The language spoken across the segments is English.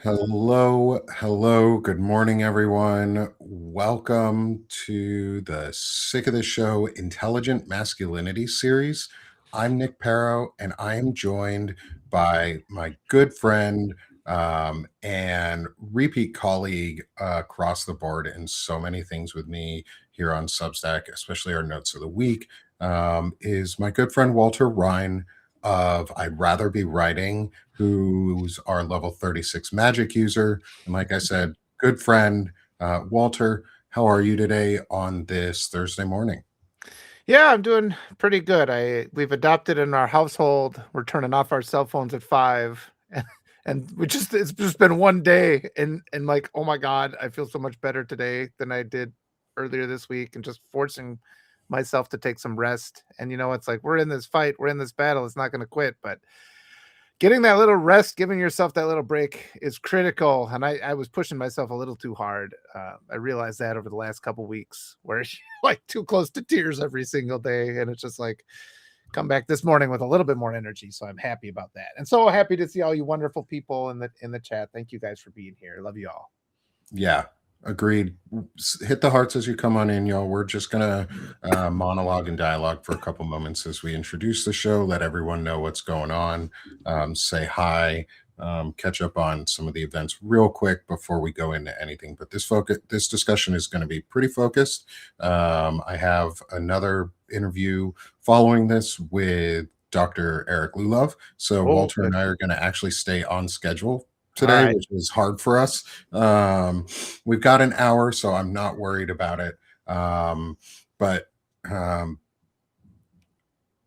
Hello, good morning, everyone. Welcome to the Sick of the Show Intelligent Masculinity series. I'm Nick Perro, and I am joined by my good friend and repeat colleague across the board in so many things with me here on Substack, especially our notes of the week, is my good friend Walter Rhein of I'd Rather Be Writing, who's our level 36 magic user. And like I said, good friend, Walter, how are you today on this Thursday morning? Yeah, I'm doing pretty good. We've adopted in our household. We're turning off our cell phones at 5. And it's just been one day and like, oh my God, I feel so much better today than I did earlier this week, and just forcing myself to take some rest. And it's like we're in this fight, we're in this battle, it's not gonna quit. But getting that little rest, giving yourself that little break is critical. And I was pushing myself a little too hard. I realized that over the last couple weeks, where like too close to tears every single day. And it's just like come back this morning with a little bit more energy. So I'm happy about that. And so happy to see all you wonderful people in the chat. Thank you guys for being here. Love you all. Yeah, agreed. Hit the hearts as you come on in, y'all. We're just gonna monologue and dialogue for a couple moments as we introduce the show, let everyone know what's going on, say hi, catch up on some of the events real quick before we go into anything. But this discussion is going to be pretty focused. I have another interview following this with Dr. Eric Lulov. So Oh, Walter good. and I are going to actually stay on schedule All today, right. which is hard for us. We've got an hour, so I'm not worried about it. But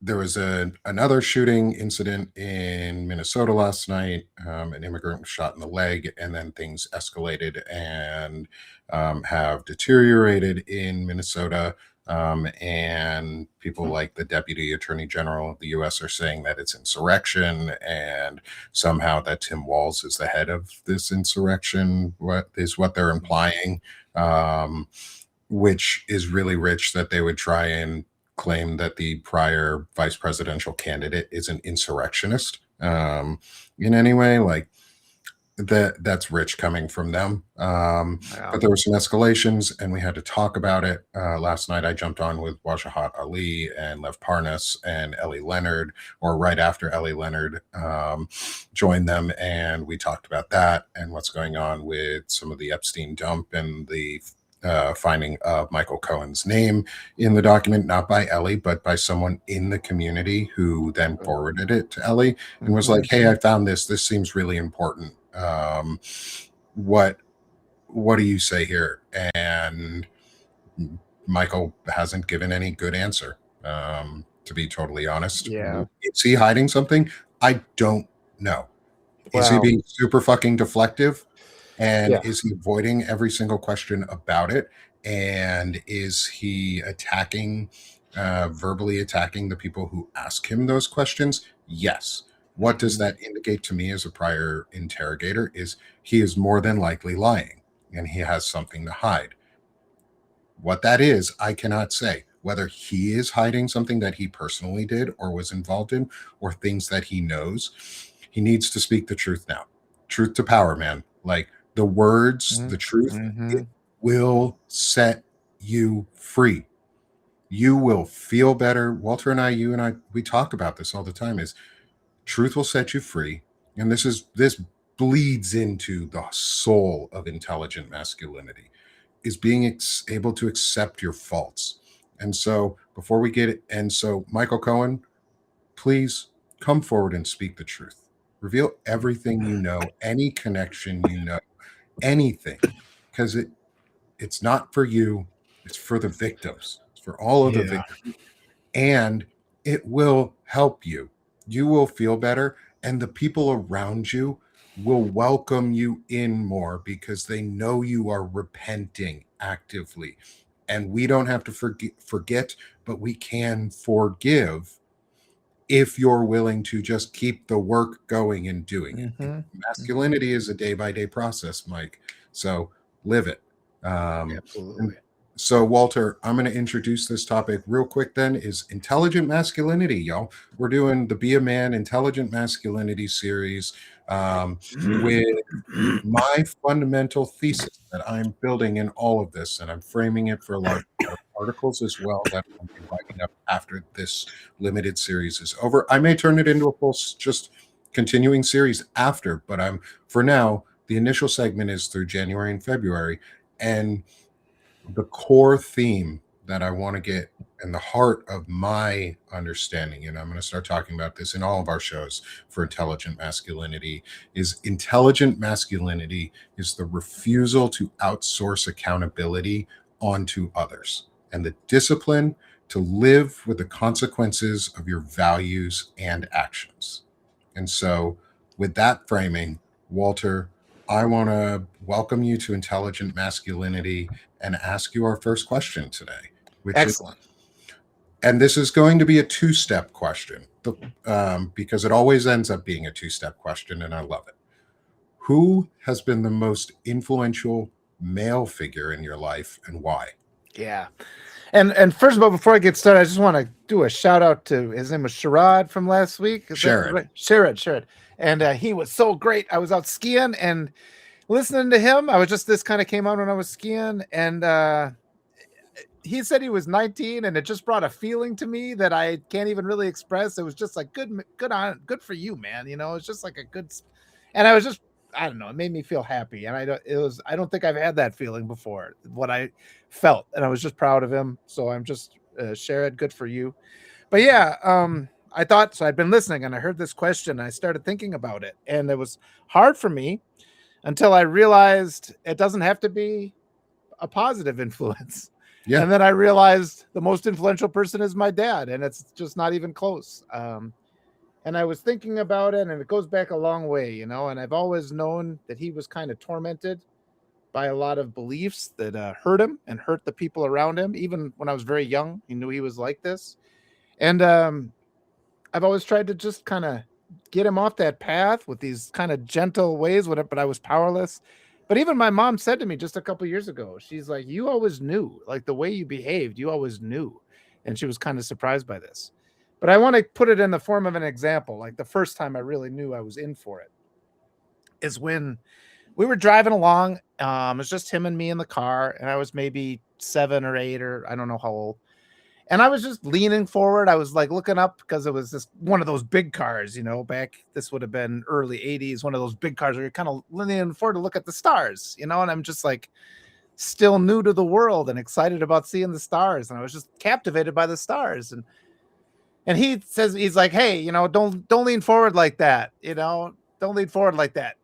there was another shooting incident in Minnesota last night. An immigrant was shot in the leg, and then things escalated and have deteriorated in Minnesota. And people like the Deputy Attorney General of the U.S. are saying that it's insurrection, and somehow that Tim Walz is the head of this insurrection. What is what they're implying? Um, which is really rich that they would try and claim that the prior vice presidential candidate is an insurrectionist in any way. Like that's rich coming from them. Yeah. But there were some escalations, and we had to talk about it. Last night, I jumped on with Wajahat Ali and Lev Parnas and Ellie Leonard, or right after Ellie Leonard joined them, and we talked about that and what's going on with some of the Epstein dump and the finding of Michael Cohen's name in the document, not by Ellie, but by someone in the community who then forwarded it to Ellie and was like, Mhm. "Hey, I found this. This seems really important. What what do you say here?" And Michael hasn't given any good answer. To be totally honest, Yeah. is he hiding something? I don't know. Is he Well, being super fucking deflective? And yeah. is he avoiding every single question about it? And is he verbally attacking the people who ask him those questions? Yes. What does Mhm. that indicate to me as a prior interrogator is he is more than likely lying and he has something to hide. What that is, I cannot say. Whether he is hiding something that he personally did or was involved in, or things that he knows, he needs to speak the truth now. Truth to power, man. Like the words, the truth, it Mhm. will set you free. You will feel better. Walter and I, you and I, we talk about this all the time. Is truth will set you free, and this bleeds into the soul of intelligent masculinity is being able to accept your faults. And so before we get it, and so Michael Cohen, please come forward and speak the truth. Reveal everything you know, any connection you know, anything, because it's not for you, it's for the victims, it's for all of the Yeah. victims, and it will help you. You will feel better, and the people around you will welcome you in more because they know you are repenting actively. And we don't have to forget, but we can forgive if you're willing to just keep the work going and doing it. Mhm. Mhm. Masculinity is a day by day process, Mike. So live it. Um, and Absolutely. So, Walter, I'm going to introduce this topic real quick then is intelligent masculinity, y'all. We're doing the Be a Man Intelligent Masculinity series with my fundamental thesis that I'm building in all of this, and I'm framing it for large articles as well that I'll be writing up after this limited series is over. I may turn it into a full, just continuing series after, but I'm for now, the initial segment is through January and February. And the core theme that I want to get in the heart of my understanding, and I'm going to start talking about this in all of our shows for intelligent masculinity, is intelligent masculinity is the refusal to outsource accountability onto others and the discipline to live with the consequences of your values and actions. And so, with that framing, Walter, I want to welcome you to Intelligent Masculinity and ask you our first question today, which is, Excellent. and this is going to be a two-step question because it always ends up being a two-step question, and I love it. Who has been the most influential male figure in your life and why? Yeah. And first of all, before I get started, I just want to do a shout out to his name was Sherrod from last week. Is that Sherrod. right? Sherrod. And he was so great. I was out skiing and listening to him. This kind of came on when I was skiing, and he said he was 19, and it just brought a feeling to me that I can't even really express. It was just like good for you, man. It's just like a good, and I was just, I don't know, it made me feel happy, and I don't think I've had that feeling before. What I felt, and I was just proud of him. So I'm just Sherrod, good for you. But yeah, I thought so. I'd been listening, and I heard this question. And I started thinking about it, and it was hard for me until I realized it doesn't have to be a positive influence. Yeah. And then I realized the most influential person is my dad, and it's just not even close. And I was thinking about it, and it goes back a long way, and I've always known that he was kind of tormented by a lot of beliefs that hurt him and hurt the people around him. Even when I was very young, he knew he was like this. And I've always tried to just kind of get him off that path with these kind of gentle ways, but I was powerless. But even my mom said to me just a couple years ago, she's like, you always knew, like the way you behaved, you always knew. And she was kind of surprised by this. But I want to put it in the form of an example. Like the first time I really knew I was in for it is when we were driving along. It was just him and me in the car, and I was maybe 7 or 8, or I don't know how old. And I was just leaning forward. I was like looking up because it was this one of those big cars, back, this would have been early 80s, one of those big cars where you're kind of leaning forward to look at the stars, and I'm just like still new to the world and excited about seeing the stars. And I was just captivated by the stars. And he says, he's like, hey, don't lean forward like that, don't lean forward like that.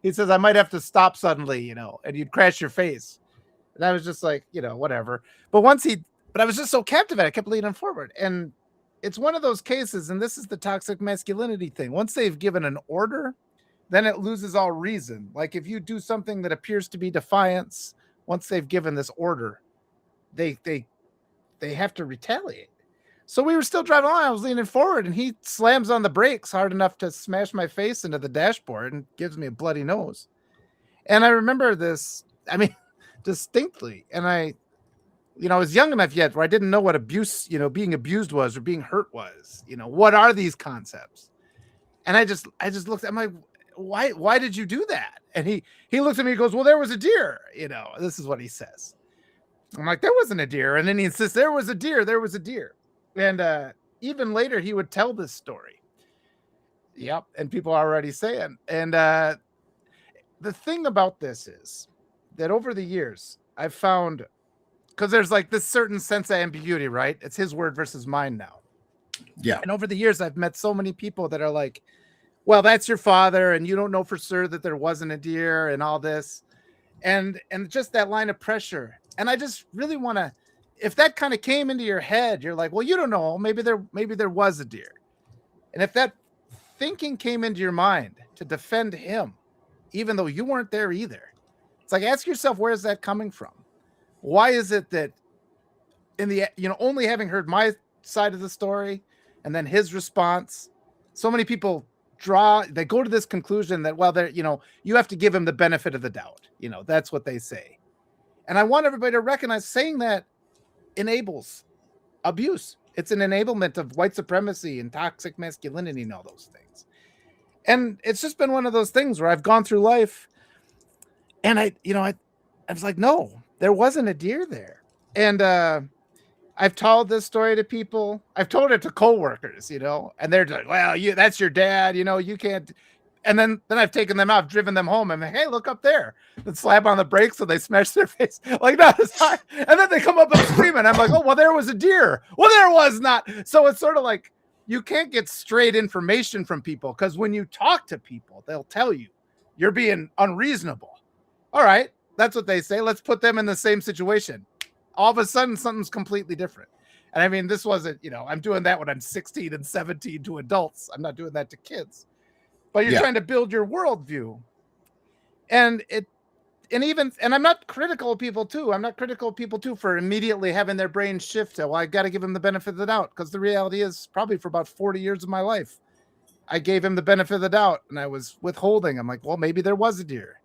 He says, I might have to stop suddenly, and you'd crash your face. And I was just like, whatever. But I was just so captivated, I kept leaning forward. And it's one of those cases, and this is the toxic masculinity thing. Once they've given an order, then it loses all reason. Like if you do something that appears to be defiance, once they've given this order, they have to retaliate. So we were still driving along. I was leaning forward, and he slams on the brakes hard enough to smash my face into the dashboard and gives me a bloody nose. And I remember this, distinctly. And I was young enough yet where I didn't know what abuse, being abused was, or being hurt was. What are these concepts? And I just looked at him like, why did you do that? And he looks at me and goes, well, there was a deer. This is what he says. I'm like, there wasn't a deer. And then he insists, there was a deer. And even later he would tell this story. Yep. And people are already saying. And the thing about this is that over the years I've found, because there's like this certain sense of ambiguity, right? It's his word versus mine now. Yeah. And over the years, I've met so many people that are like, well, that's your father, and you don't know for sure that there wasn't a deer and all this. And just that line of pressure. And I just really want to, if that kind of came into your head, you're like, well, you don't know, maybe there was a deer. And if that thinking came into your mind to defend him, even though you weren't there either, it's like, ask yourself, where is that coming from? Why is it that in the, only having heard my side of the story and then his response, so many people they go to this conclusion that, well, you have to give him the benefit of the doubt. That's what they say. And I want everybody to recognize saying that enables abuse. It's an enablement of white supremacy and toxic masculinity and all those things. And it's just been one of those things where I've gone through life and I was like, no, there wasn't a deer there. And I've told this story to people. I've told it to coworkers, and they're like, well, that's your dad, you can't. And then I've taken them out, driven them home. I'm like, hey, look up there. And slap on the brakes so they smash their face. Like, no, it's not. And then they come up and scream. And I'm like, oh, well, there was a deer. Well, there was not. So it's sort of like you can't get straight information from people because when you talk to people, they'll tell you you're being unreasonable. All right. That's what they say. Let's put them in the same situation. All of a sudden, something's completely different. And I mean, this wasn't, I'm doing that when I'm 16 and 17 to adults. I'm not doing that to kids. But you're trying to build your worldview. And I'm not critical of people too. I'm not critical of people too for immediately having their brain shift to, well, I got to give them the benefit of the doubt. Because the reality is probably for about 40 years of my life, I gave him the benefit of the doubt and I was withholding. I'm like, well, maybe there was a deer.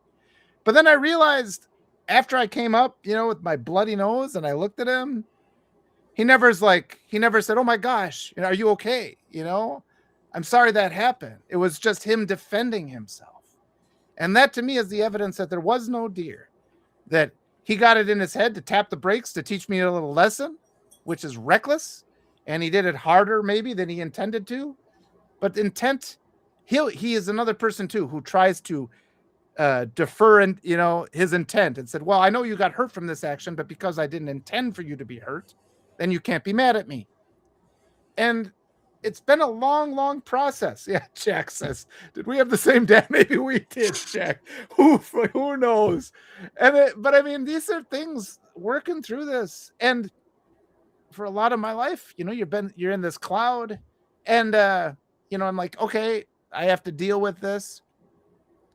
But then I realized after I came up, with my bloody nose and I looked at him, he never said, oh my gosh, are you okay? I'm sorry that happened. It was just him defending himself. And that to me is the evidence that there was no deer, that he got it in his head to tap the brakes to teach me a little lesson, which is reckless. And he did it harder maybe than he intended to. But intent, he is another person too, who tries to defer and his intent and said, well, I know you got hurt from this action, but because I didn't intend for you to be hurt, then you can't be mad at me. And it's been a long, long process. Yeah, Jack says, did we have the same dad? Maybe we did, Jack. Who knows? But I mean, these are things working through this. And for a lot of my life, you're in this cloud. And, I'm like, okay, I have to deal with this.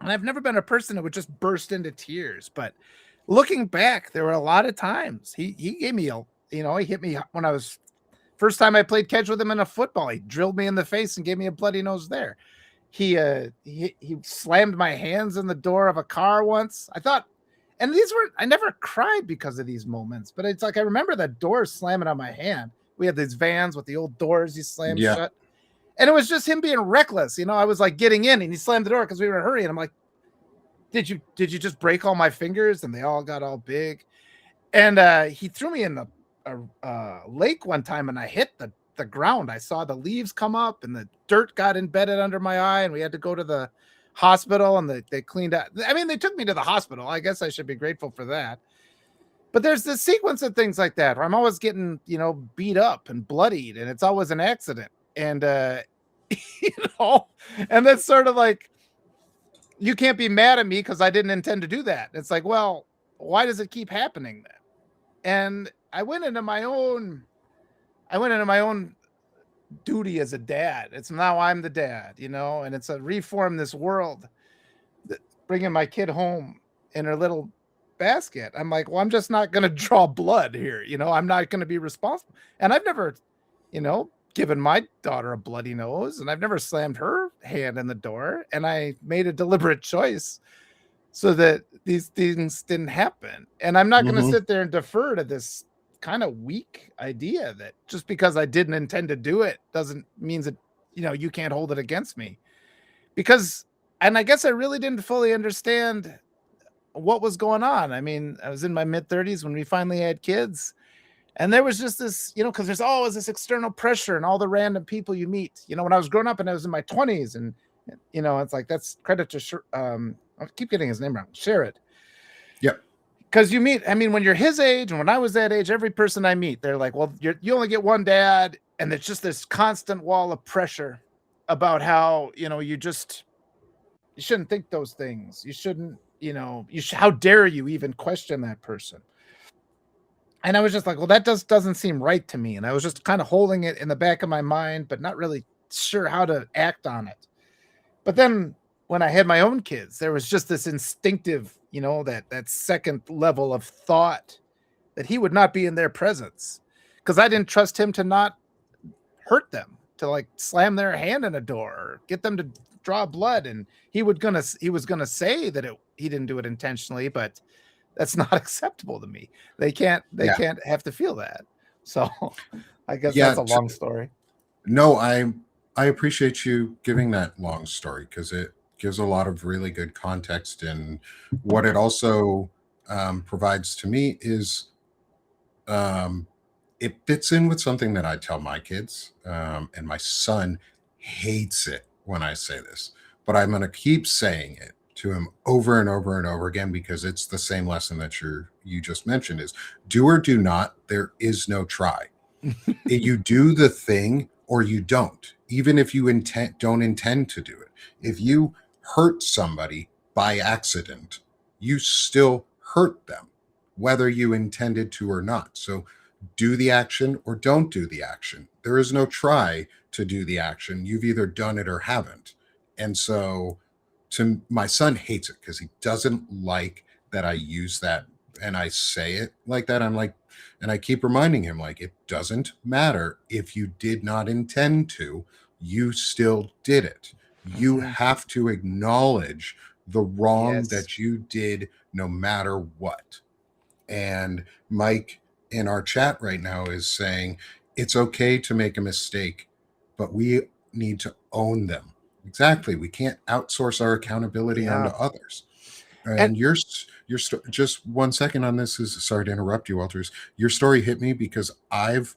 And I've never been a person that would just burst into tears. But looking back, there were a lot of times he gave me he hit me when I was first time I played catch with him in a football. He drilled me in the face and gave me a bloody nose there. He slammed my hands in the door of a car once. I thought, and I never cried because of these moments, but it's like I remember that door slamming on my hand. We had these vans with the old doors he slammed shut. And it was just him being reckless. I was like getting in and he slammed the door because we were in a hurry. And I'm like, did you just break all my fingers? And they all got all big. And he threw me in a lake one time and I hit the ground. I saw the leaves come up and the dirt got embedded under my eye and we had to go to the hospital and they cleaned out. I mean, they took me to the hospital. I guess I should be grateful for that. But there's this sequence of things like that where I'm always getting, beat up and bloodied and it's always an accident. And, and that's sort of like, you can't be mad at me because I didn't intend to do that. It's like, well, why does it keep happening then? And I went into my own duty as a dad. It's now I'm the dad, and it's a reform this world, bringing my kid home in her little basket. I'm like, well, I'm just not going to draw blood here. I'm not going to be responsible. And I've never, given my daughter a bloody nose and I've never slammed her hand in the door. And I made a deliberate choice so that these things didn't happen. And I'm not going to sit there and defer to this kind of weak idea that just because I didn't intend to do it doesn't mean that, you can't hold it against me. And I guess I really didn't fully understand what was going on. I mean, I was in my mid-30s when we finally had kids. And there was just this, because there's always this external pressure and all the random people you meet. When I was growing up and I was in my 20s and, it's like, that's credit to, I keep getting his name wrong, Sherrod. Yep. Because you meet, when you're his age and when I was that age, every person I meet, they're like, well, you only get one dad. And it's just this constant wall of pressure about how, you shouldn't think those things. You shouldn't, how dare you even question that person? And I was just like, well, that doesn't seem right to me. And I was just kind of holding it in the back of my mind, but not really sure how to act on it. But then when I had my own kids, there was just this instinctive, that second level of thought that he would not be in their presence because I didn't trust him to not hurt them, to like slam their hand in a door or get them to draw blood. And he was gonna say that he didn't do it intentionally, but that's not acceptable to me. They can't Yeah. have to feel that. So I guess Yeah. that's a long story. No, I appreciate you giving that long story because it gives a lot of really good context. And what it also provides to me is um, it fits in with something that I tell my kids, and my son hates it when I say this, but I'm going to keep saying it to him over and over and over again because it's the same lesson that you just mentioned: is do or do not. There is no try. You do the thing or you don't, even if you don't intend to do it. If you hurt somebody by accident, you still hurt them, whether you intended to or not. So do the action or don't do the action. There is no try to do the action. You've either done it or haven't. And so to my son hates it because he doesn't like that I use that and I say it like that. I'm like, and I keep reminding him, like, it doesn't matter if you did not intend to, you still did it. You Mhm. have to acknowledge the wrong Yes. that you did no matter what. And Mike in our chat right now is saying it's okay to make a mistake, but we need to own them. Exactly. We can't outsource our accountability onto Yeah. others. And And just 1 second on this is sorry to interrupt you, Walters. Your story hit me because I've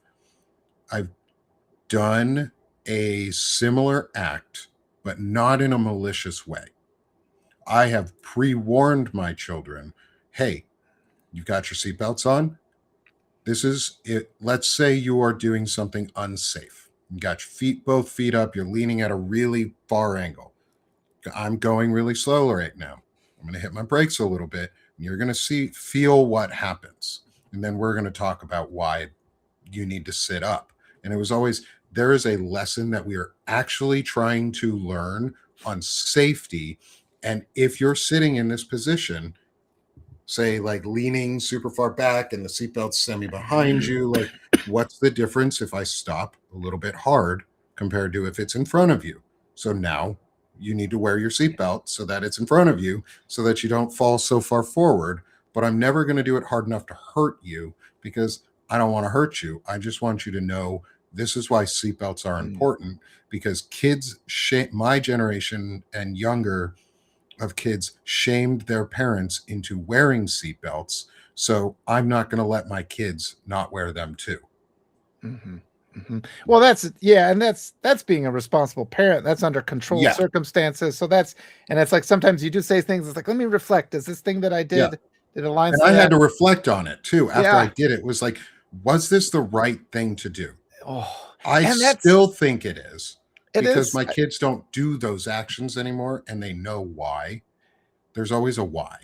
done a similar act, but not in a malicious way. I have pre-warned my children, hey, you've got your seatbelts on. This is it. Let's say you are doing something unsafe. You got your both feet up, you're leaning at a really far angle. I'm going really slow right now. I'm going to hit my brakes a little bit. And you're going to feel what happens. And then we're going to talk about why you need to sit up. And it was always, there is a lesson that we are actually trying to learn on safety. And if you're sitting in this position, say like leaning super far back and the seatbelt's semi behind you, like what's the difference if I stop a little bit hard compared to if it's in front of you? So now you need to wear your seatbelt so that it's in front of you so that you don't fall so far forward. But I'm never going to do it hard enough to hurt you because I don't want to hurt you. I just want you to know this is why seatbelts are Mm, important because kids, my generation and younger, of kids shamed their parents into wearing seatbelts. So I'm not going to let my kids not wear them too. mhm, mhm. Well, and that's being a responsible parent. That's under controlled Yeah. circumstances. So and it's like sometimes you do say things. It's like, let me reflect. Is this thing that I Yeah. did it aligns And to I had that? to reflect on it too. After I Yeah. did it, it was like, was this the right thing to do? Oh, I and still think it is it because is, my kids don't do those actions anymore and they know why. There's always a why.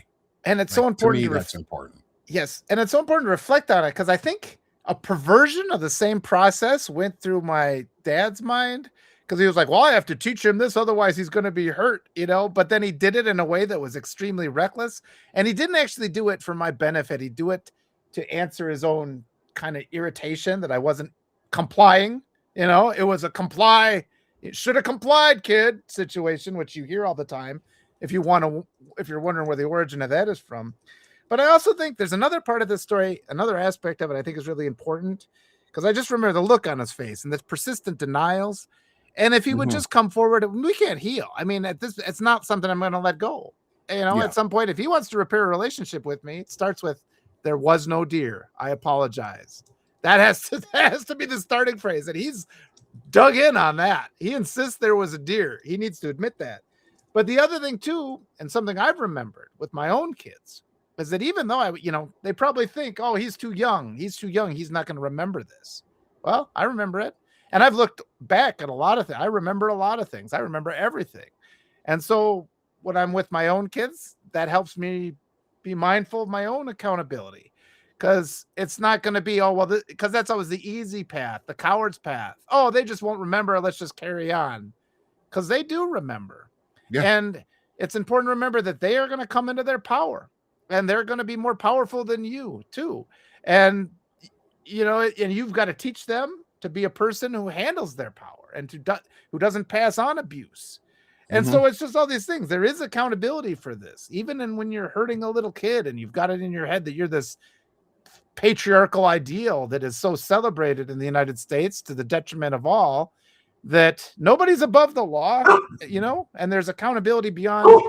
and it's so Like to important me, to that's important. yes, and it's so important to reflect on it because I think a perversion of the same process went through my dad's mind because he was like, "Well, I have to teach him this, otherwise he's going to be hurt," you know. But then he did it in a way that was extremely reckless, and he didn't actually do it for my benefit. He do it to answer his own kind of irritation that I wasn't complying. You know, it was a comply. It should have complied, kid situation, which you hear all the time. If you want to, if you're wondering where the origin of that is from, but I also think there's another part of this story, another aspect of it I think is really important because I just remember the look on his face and this persistent denials. And if he would Mhm. just come forward, we can't heal. I mean, it's not something I'm going to let go. You know, Yeah. at some point, if he wants to repair a relationship with me, it starts with "There was no deer. I apologize." That has to be the starting phrase, and he's dug in on that. He insists there was a deer. He needs to admit that. But the other thing too, and something I've remembered with my own kids, is that even though they probably think, oh, he's too young. He's too young. He's not going to remember this. Well, I remember it. And I've looked back at a lot of things. I remember a lot of things. I remember everything. And so when I'm with my own kids, that helps me be mindful of my own accountability because it's not going to be, oh, well, because that's always the easy path, the coward's path. Oh, they just won't remember. Let's just carry on because they do remember. Yeah. And it's important to remember that they are going to come into their power and they're going to be more powerful than you too. And, and you've got to teach them to be a person who handles their power and who doesn't pass on abuse. And Mm-hmm. so it's just all these things. There is accountability for this, even in when you're hurting a little kid and you've got it in your head that you're this patriarchal ideal that is so celebrated in the United States to the detriment of all, that nobody's above the law, and there's accountability beyond.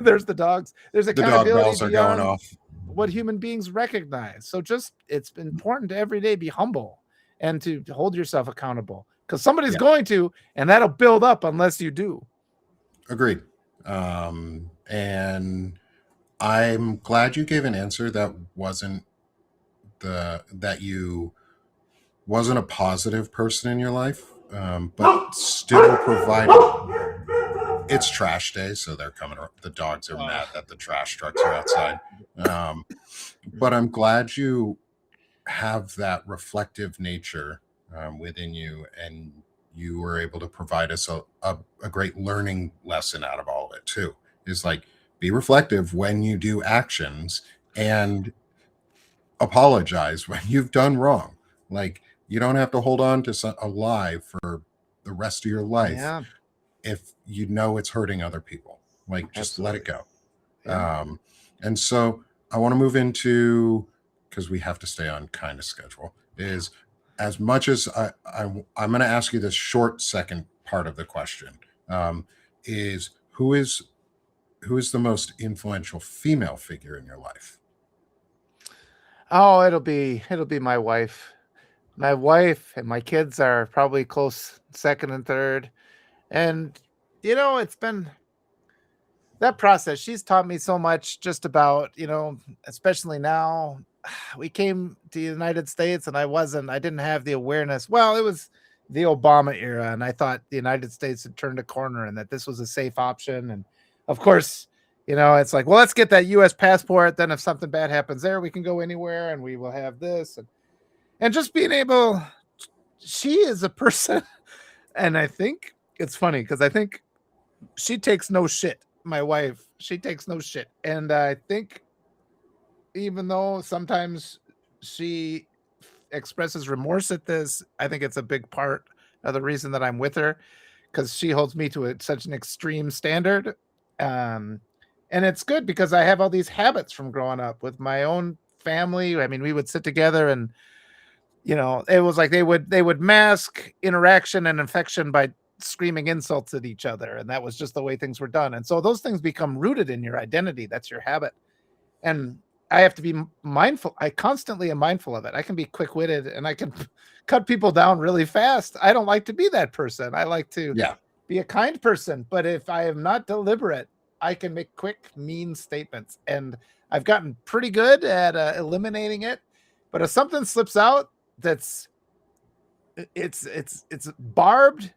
There's the dogs. There's The dog accountability bells are going beyond off. what human beings recognize. So just it's important to every day be humble and to hold yourself accountable, because somebody's Yeah, going to, and that'll build up unless you do. agreed. And I'm glad you gave an answer that wasn't that you wasn't a positive person in your life, but still provided. It's trash day, so they're coming. The dogs are mad that the trash trucks are outside. But I'm glad you have that reflective nature within you, and you were able to provide us a great learning lesson out of all of it too. Is like, be reflective when you do actions, and apologize when you've done wrong. Like, you don't have to hold on to a lie for the rest of your life Yeah, if you know it's hurting other people. Like, just let it absolutely. go. Yeah. And so I want to move into, because we have to stay on kind of schedule, is as much as I'm going to ask you this short second part of the question, is who is the most influential female figure in your life? Oh, it'll be my wife. My wife and my kids are probably close second and third. And it's been that process. She's taught me so much just about, especially now. We came to the United States and I didn't have the awareness. Well, it was the Obama era, and I thought the United States had turned a corner and that this was a safe option. And of course, it's like, well, let's get that US passport. Then if something bad happens there, we can go anywhere and we will have this. And just being able, she is a person, and I think it's funny because I think she takes no shit. My wife, she takes no shit. And I think even though sometimes she expresses remorse at this, I think it's a big part of the reason that I'm with her, because she holds me to such an extreme standard. Um, and it's good because I have all these habits from growing up with my own family. I mean, we would sit together and it was like they would mask interaction and affection by screaming insults at each other, and that was just the way things were done. And so those things become rooted in your identity. That's your habit. And I have to be mindful. I constantly am mindful of it. I can be quick-witted and I can cut people down really fast. I don't like to be that person. I like to Yeah. be a kind person, but if I am not deliberate, I can make quick, mean statements. And I've gotten pretty good at eliminating it. But if something slips out, that's it's barbed.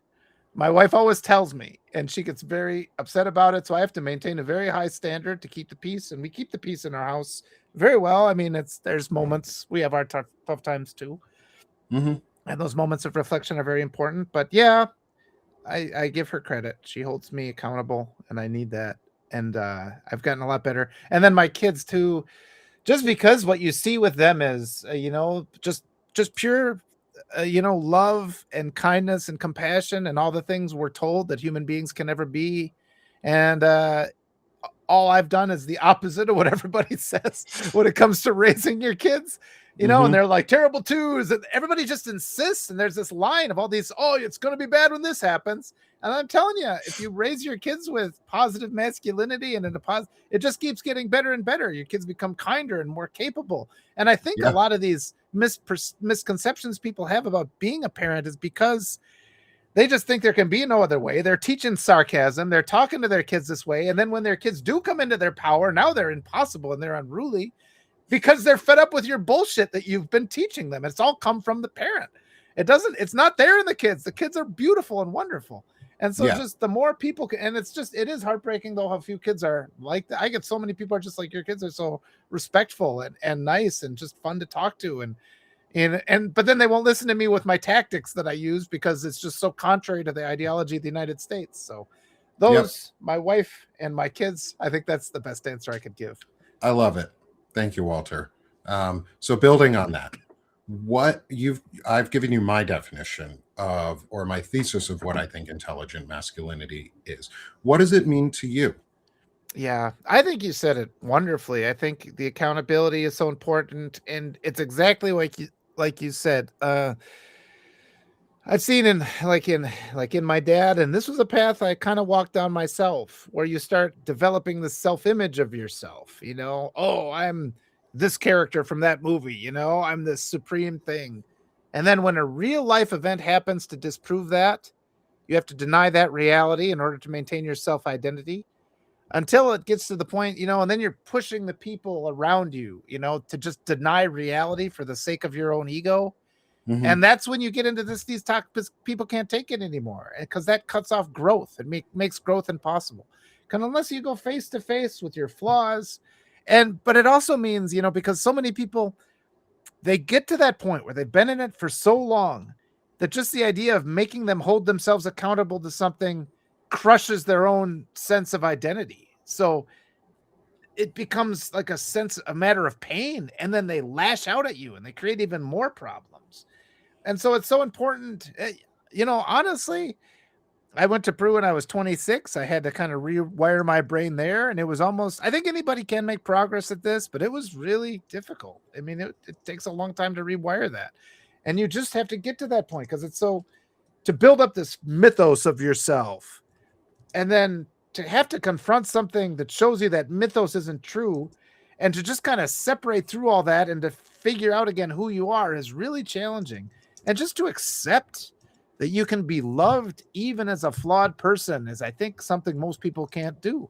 My wife always tells me, and she gets very upset about it. So I have to maintain a very high standard to keep the peace, and we keep the peace in our house very well. I mean, there's moments we have our tough times too, Mm-hmm. and those moments of reflection are very important. But yeah, I give her credit. She holds me accountable, and I need that. And I've gotten a lot better. And then my kids too, just because what you see with them is, just pure, love and kindness and compassion and all the things we're told that human beings can never be. And all I've done is the opposite of what everybody says when it comes to raising your kids, and Mm-hmm. they're like terrible twos, and everybody just insists. And there's this line of all these, oh, it's going to be bad when this happens. And I'm telling you, if you raise your kids with positive masculinity and it just keeps getting better and better. Your kids become kinder and more capable. And I think a Yeah. lot of these misconceptions people have about being a parent is because they just think there can be no other way. They're teaching sarcasm. They're talking to their kids this way. And then when their kids do come into their power, now they're impossible and they're unruly because they're fed up with your bullshit that you've been teaching them. It's all come from the parent. It's not there in the kids. The kids are beautiful and wonderful. And so Yeah. just the more people can, and it is heartbreaking though how few kids are like that. I get so many people are just like, your kids are so respectful and nice and just fun to talk to. But then they won't listen to me with my tactics that I use because it's just so contrary to the ideology of the United States. So Yep. my wife and my kids, I think that's the best answer I could give. I love it. Thank you, Walter. So building on that, what you've I've given you my definition of, or my thesis of, what I think intelligent masculinity is. What does it mean to you? Yeah, I think you said it wonderfully. I think the accountability is so important, and it's exactly like you said. I've seen in my dad, and this was a path I kind of walked down myself, where you start developing the self-image of yourself. Oh, I'm this character from that movie. I'm this supreme thing, and then when a real life event happens to disprove that, you have to deny that reality in order to maintain your self identity until it gets to the point, and then you're pushing the people around you, to just deny reality for the sake of your own ego. Hmm. And that's when you get into these talk, because people can't take it anymore, because that cuts off growth and makes growth impossible. Because unless you go face to face with your flaws, but it also means, because so many people, they get to that point where they've been in it for so long that just the idea of making them hold themselves accountable to something crushes their own sense of identity. So it becomes like a matter of pain, and then they lash out at you and they create even more problems. And so it's so important. Honestly, I went to Peru when I was 26. I had to kind of rewire my brain there. And it was I think anybody can make progress at this, but it was really difficult. I mean, it takes a long time to rewire that. And you just have to get to that point, because to build up this mythos of yourself, and then to have to confront something that shows you that mythos isn't true, and to just kind of separate through all that and to figure out again who you are is really challenging. And just to accept that you can be loved even as a flawed person is, I think, something most people can't do.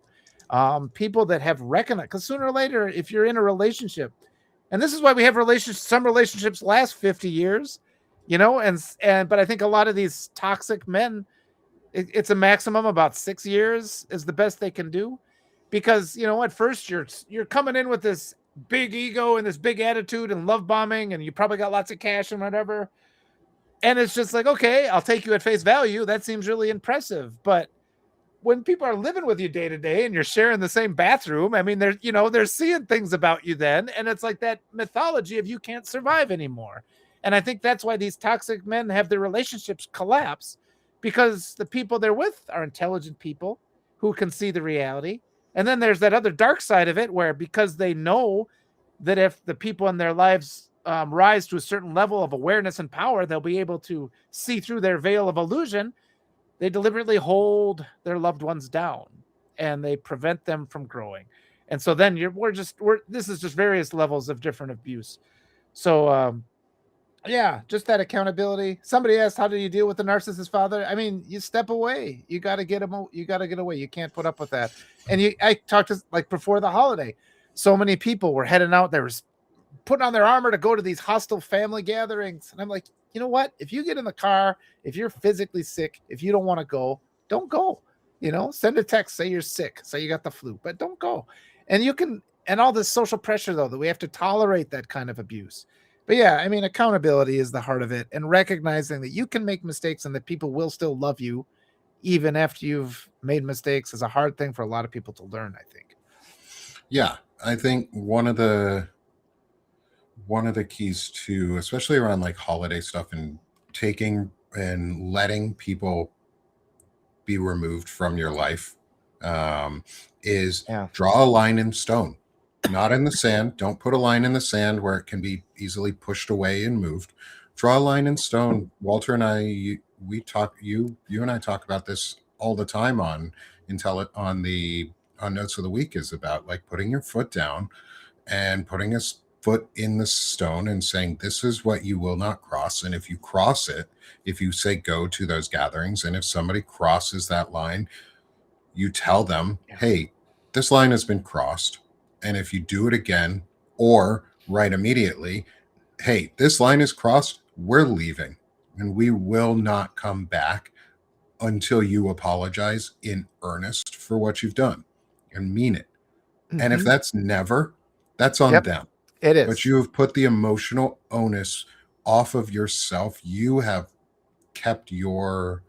People that have recognized, because sooner or later, if you're in a relationship, and this is why we have some relationships last 50 years, but I think a lot of these toxic men, it's a maximum about 6 years is the best they can do, because at first you're coming in with this big ego and this big attitude and love bombing, and you probably got lots of cash and whatever, and it's just like, okay, I'll take you at face value, that seems really impressive. But when people are living with you day to day and you're sharing the same bathroom, I mean, they're seeing things about you then, and it's like that mythology of you can't survive anymore. And I think that's why these toxic men have their relationships collapse, because the people they're with are intelligent people who can see the reality. And then there's that other dark side of it, where because they know that if the people in their lives rise to a certain level of awareness and power, they'll be able to see through their veil of illusion. They deliberately hold their loved ones down, and they prevent them from growing. And so then this is just various levels of different abuse. So yeah, just that accountability. Somebody asked, how do you deal with the narcissist father? I mean, you step away. You got to get him. You got to get away. You can't put up with that. And I talked to, like, before the holiday, so many people were heading out. There was putting on their armor to go to these hostile family gatherings. And I'm like, you know what? If you get in the car, if you're physically sick, if you don't want to go, don't go. Send a text, say you're sick, say you got the flu, but don't go. And all this social pressure, though, that we have to tolerate that kind of abuse. But yeah, I mean, accountability is the heart of it, and recognizing that you can make mistakes and that people will still love you even after you've made mistakes is a hard thing for a lot of people to learn, I think. Yeah, I think one of the keys to, especially around like holiday stuff, and taking and letting people be removed from your life, is Yeah. draw a line in stone, not in the sand. Don't put a line in the sand where it can be easily pushed away and moved. Draw a line in stone. Walter and we talk. You and I talk about this all the time on Notes of the Week, is about like putting your foot down and putting a foot in the stone and saying, this is what you will not cross. And if you cross it, if you say go to those gatherings, and if somebody crosses that line, you tell them, Yeah. hey, this line has been crossed. And if you do it again, or right immediately, hey, this line is crossed, we're leaving. And we will not come back until you apologize in earnest for what you've done and mean it. And if Mm-hmm. that's never, that's on Yep, them. it But is. you have put the emotional onus off of yourself. You have kept your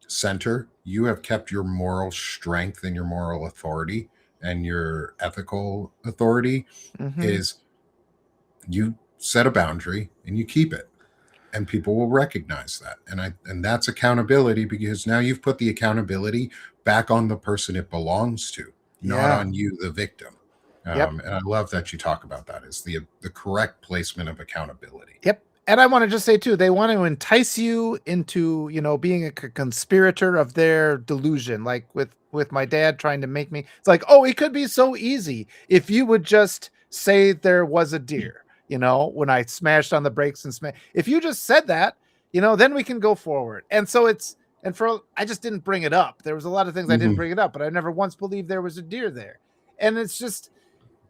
center. You have kept your moral strength and your moral authority and your ethical authority. Mm-hmm. Is you set a boundary and you keep it, and people will recognize that. And that's accountability, because now you've put the accountability back on the person it belongs to, not Yeah. on you, the victim. Yep. And I love that you talk about that as the correct placement of accountability. Yep. And I want to just say too, they want to entice you into, being a conspirator of their delusion. Like with my dad trying to make me, it's like, oh, it could be so easy if you would just say there was a deer, when I smashed on the brakes and if you just said that, then we can go forward. And so I just didn't bring it up. There was a lot of things I didn't Mm-hmm. bring it up, but I never once believed there was a deer there. And it's just,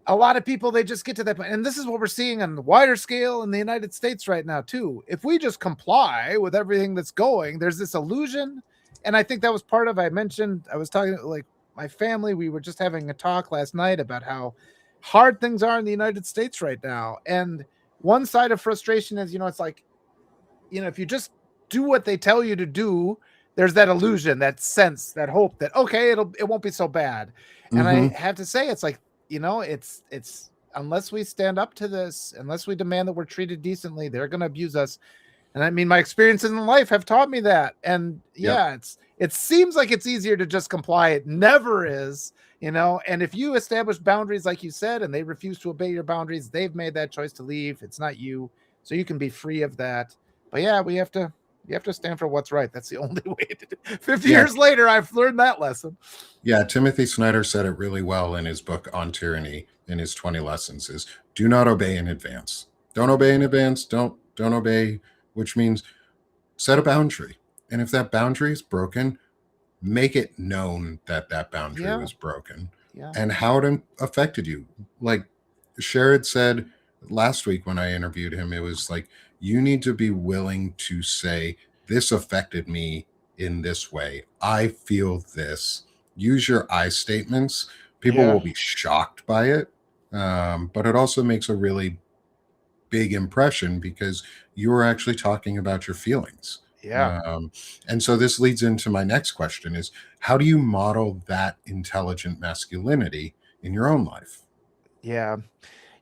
a lot of people, they just get to that point. And this is what we're seeing on the wider scale in the United States right now too. If we just comply with everything that's going, there's this illusion. And I think that was part of, I was talking like my family, we were just having a talk last night about how hard things are in the United States right now. And one side of frustration is, it's like, if you just do what they tell you to do, there's that illusion, that sense, that hope that, okay, it won't be so bad. And I Mm-hmm. have to say, it's like, it's unless we stand up to this, unless we demand that we're treated decently, they're going to abuse us. And I mean, my experiences in life have taught me that. And Yep. yeah, it seems like it's easier to just comply. It never is, and if you establish boundaries, like you said, and they refuse to obey your boundaries, they've made that choice to leave. It's not you. So you can be free of that. But yeah, you have to stand for what's right. That's the only way to do it. 50 Yeah. years later, I've learned that lesson. Yeah. Timothy Snyder said it really well in his book on tyranny, in his 20 lessons, is do not obey in advance. Don't obey in advance. Don't obey, which means set a boundary. And if that boundary is broken, make it known that that boundary Yeah. was broken Yeah. and how it affected you. Like Sherrod said last week when I interviewed him, it was like, you need to be willing to say, this affected me in this way. I feel this. Use your I statements. People Yeah. will be shocked by it. But it also makes a really big impression because you were actually talking about your feelings. Yeah. Um, and so this leads into my next question is, how do you model that intelligent masculinity in your own life? Yeah.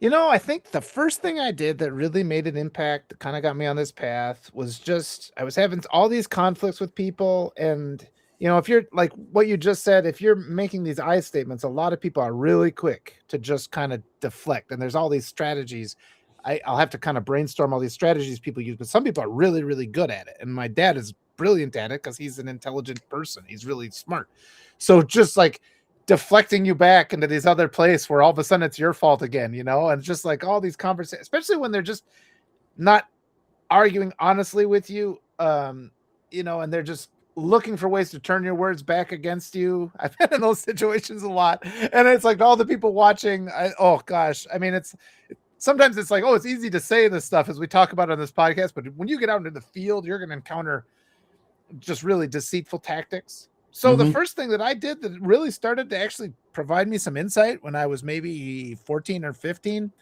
I think the first thing I did that really made an impact, that kind of got me on this path, was just I was having all these conflicts with people. And, if you're like what you just said, if you're making these I statements, a lot of people are really quick to just kind of deflect. And there's all these strategies. I'll have to kind of brainstorm all these strategies people use, but some people are really, really good at it. And my dad is brilliant at it because he's an intelligent person. He's really smart. So just like deflecting you back into this other place where all of a sudden it's your fault again, and just like all these conversations, especially when they're just not arguing honestly with you, and they're just looking for ways to turn your words back against you. I've been in those situations a lot, and it's like all the people watching. Oh gosh, I mean, sometimes it's like, oh, it's easy to say this stuff as we talk about on this podcast, but when you get out into the field, you're going to encounter just really deceitful tactics. So the Mm-hmm. first thing that I did that really started to actually provide me some insight when I was maybe 14 or 15,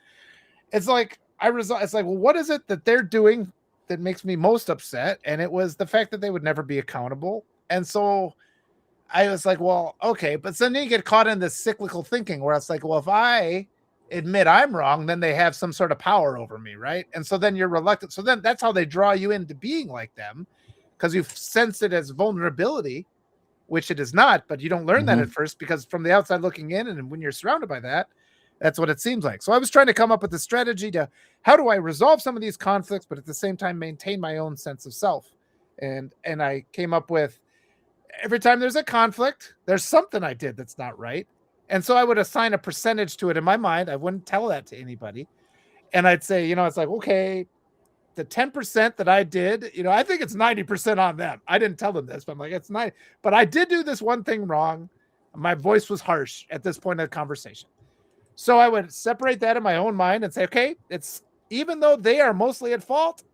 it's like it's like, well, what is it that they're doing that makes me most upset? And it was the fact that they would never be accountable. And so I was like, well, okay, but then you get caught in this cyclical thinking where it's like, well, if I admit I'm wrong, then they have some sort of power over me, right? And so then you're reluctant. So then that's how they draw you into being like them, because you've sensed it as vulnerability, which it is not, but you don't learn that Mm-hmm. at first because from the outside looking in, and when you're surrounded by that, that's what it seems like. So I was trying to come up with a strategy to how do I resolve some of these conflicts, but at the same time maintain my own sense of self. And I came up with, every time there's a conflict, there's something I did that's not right. And so I would assign a percentage to it in my mind. I wouldn't tell that to anybody. And I'd say, it's like, okay, the 10% that I did, I think it's 90% on them. I didn't tell them this, but I'm like, it's 90, but I did do this one thing wrong. My voice was harsh at this point of the conversation. So I would separate that in my own mind and say, okay, it's, even though they are mostly at fault,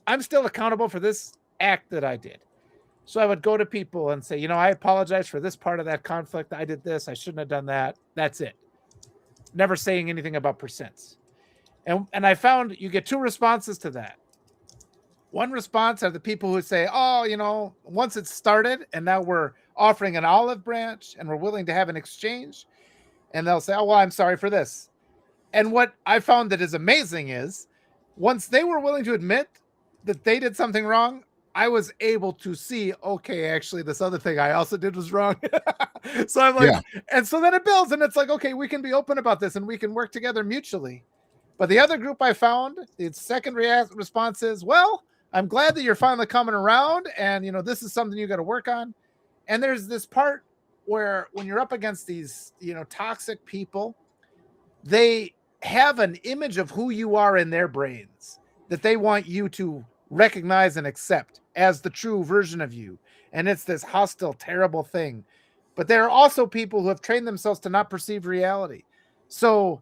I'm still accountable for this act that I did. So I would go to people and say, I apologize for this part of that conflict. I did this. I shouldn't have done that. That's it. Never saying anything about percents. And I found you get two responses to that. One response are the people who say, oh, once it's started and now we're offering an olive branch and we're willing to have an exchange. And they'll say, oh, well, I'm sorry for this. And what I found that is amazing is once they were willing to admit that they did something wrong, I was able to see, okay, actually, this other thing I also did was wrong. So I'm like, Yeah. and so then it builds, and it's like, okay, we can be open about this and we can work together mutually. But the other group I found, the second response is, well, I'm glad that you're finally coming around, and this is something you got to work on. And there's this part where when you're up against these, toxic people, they have an image of who you are in their brains that they want you to recognize and accept as the true version of you. And it's this hostile, terrible thing. But there are also people who have trained themselves to not perceive reality. So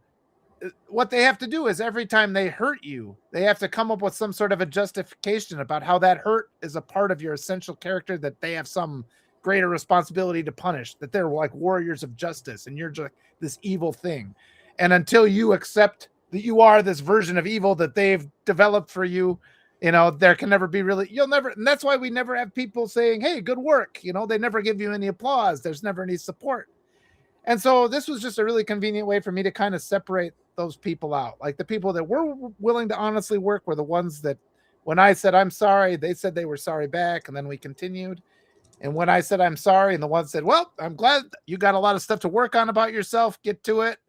what they have to do is every time they hurt you, they have to come up with some sort of a justification about how that hurt is a part of your essential character that they have some greater responsibility to punish, that they're like warriors of justice and you're just this evil thing. And until you accept that you are this version of evil that they've developed for you, there can never be you'll never, and that's why we never have people saying, hey, good work. They never give you any applause. There's never any support. And so this was just a really convenient way for me to kind of separate those people out. Like the people that were willing to honestly work were the ones that when I said I'm sorry, they said they were sorry back, and then we continued. And when I said I'm sorry, and the one said, well, I'm glad you got a lot of stuff to work on about yourself, get to it.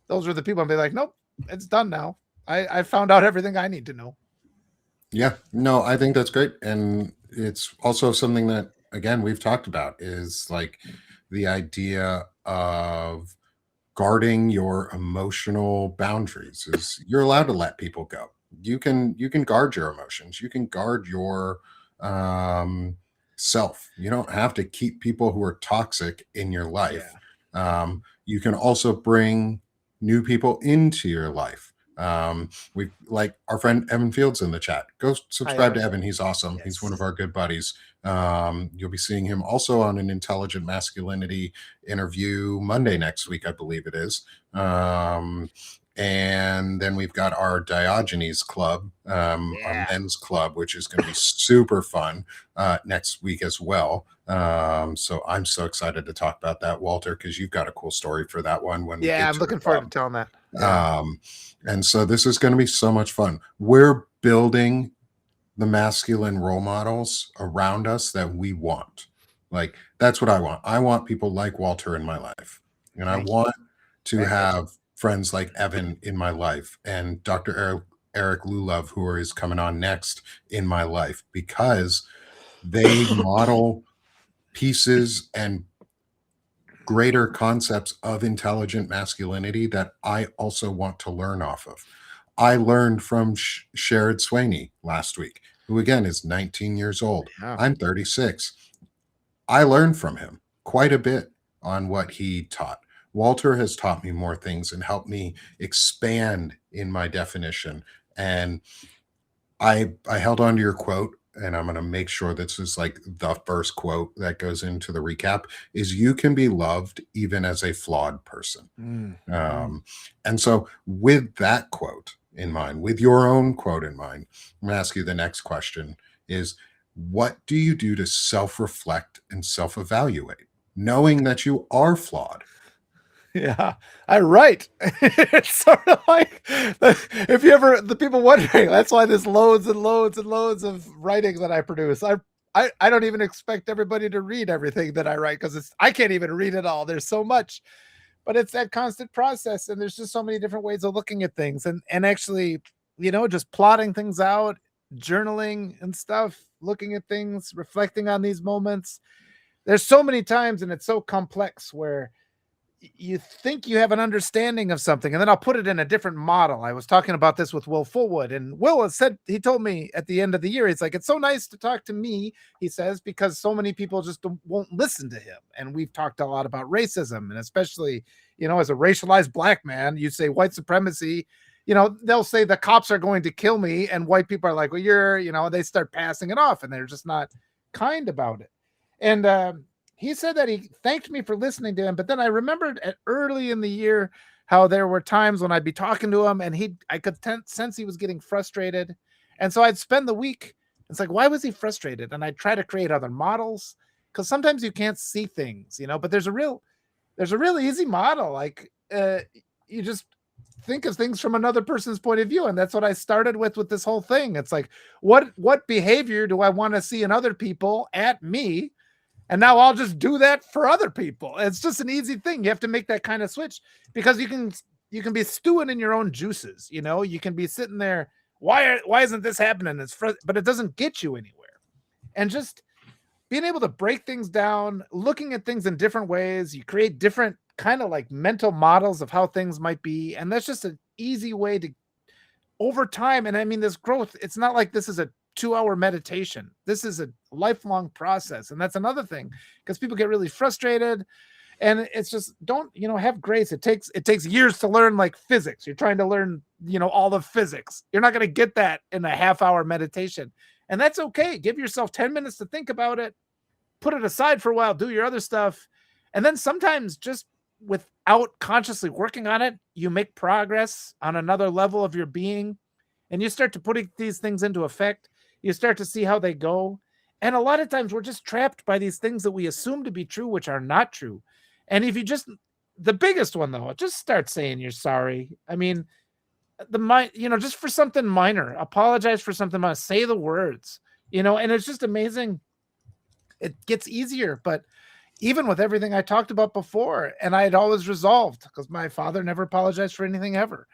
Those were the people I'd be like, nope, it's done now. I found out everything I need to know. Yeah. No, I think that's great. And it's also something that, again, we've talked about is like the idea of guarding your emotional boundaries is you're allowed to let people go. You can guard your emotions. You can guard your um self. You don't have to keep people who are toxic in your life. Yeah. You can also bring new people into your life. We like our friend Evan Fields in the chat. Go Hi, subscribe to Evan. Evan. He's awesome. He's one of Yes. our good buddies. You'll be seeing him also on an intelligent masculinity interview Monday next week, I believe it is. And then we've got our Diogenes Club, our Yeah. men's club, which is going to be super fun next week as well. So I'm so excited to talk about that, Walter, because you've got a cool story for that one when we Yeah, get I'm to the looking forward to club. telling that. Yeah. Um, and so this is going to be so much fun. We're building the masculine role models around us that we want. Like that's what I want. I want people like Walter in my life. And I Thank you. want to Fantastic. have friends like Evan in my life and Dr. Eric Lulov, who is coming on next in my life, because they model pieces and greater concepts of intelligent masculinity that I also want to learn off of. I learned from Sherrod Swaney last week, who again is 19 years old. Yeah. I'm 36. I learned from him quite a bit on what he taught. Walter has taught me more things and helped me expand in my definition. And I held on to your quote, and I'm going to make sure this is like the first quote that goes into the recap is you can be loved even as a flawed person. Mm-hmm. And so with that quote in mind, with your own quote in mind, I'm going to ask you the next question is what do you do to self-reflect and self-evaluate knowing that you are flawed? Yeah, I write. It's sort of like if you ever the people wondering, that's why there's loads and loads and loads of writing that I produce. I don't even expect everybody to read everything that I write because I can't even read it all. There's so much, but it's that constant process, and there's just so many different ways of looking at things, and actually, just plotting things out, journaling and stuff, looking at things, reflecting on these moments. There's so many times, and it's so complex where you think you have an understanding of something, and then I'll put it in a different model. I was talking about this with Will Fullwood, and Will has said, he told me at the end of the year, he's like, it's so nice to talk to me, he says, because so many people just won't listen to him. And we've talked a lot about racism, and especially, as a racialized black man, you say white supremacy, they'll say the cops are going to kill me, and white people are like, well, they start passing it off, and they're just not kind about it. And he said that he thanked me for listening to him, but then I remembered early in the year how there were times when I'd be talking to him and I could sense he was getting frustrated. And so I'd spend the week. It's like, why was he frustrated? And I'd try to create other models because sometimes you can't see things, but there's a real easy model. Like you just think of things from another person's point of view. And that's what I started with this whole thing. It's like, what behavior do I want to see in other people at me? And now I'll just do that for other people. It's just an easy thing. You have to make that kind of switch, because you can be stewing in your own juices. You can be sitting there. Why isn't this happening? But it doesn't get you anywhere. And just being able to break things down, looking at things in different ways, you create different kind of like mental models of how things might be. And that's just an easy way to, over time. And I mean, this growth, it's not like this is a 2-hour meditation. This is a lifelong process. And that's another thing, because people get really frustrated. And it's just, don't, have grace. It takes years to learn, like physics. You're trying to learn, all the physics. You're not going to get that in a half-hour meditation. And that's okay. Give yourself 10 minutes to think about it, put it aside for a while, do your other stuff. And then sometimes, just without consciously working on it, you make progress on another level of your being, and you start to put these things into effect. You start to see how they go. And a lot of times we're just trapped by these things that we assume to be true, which are not true. And if you just, the biggest one though, just start saying you're sorry. I mean, just for something minor, apologize for something minor, say the words, and it's just amazing. It gets easier. But even with everything I talked about before, and I had always resolved, because my father never apologized for anything ever.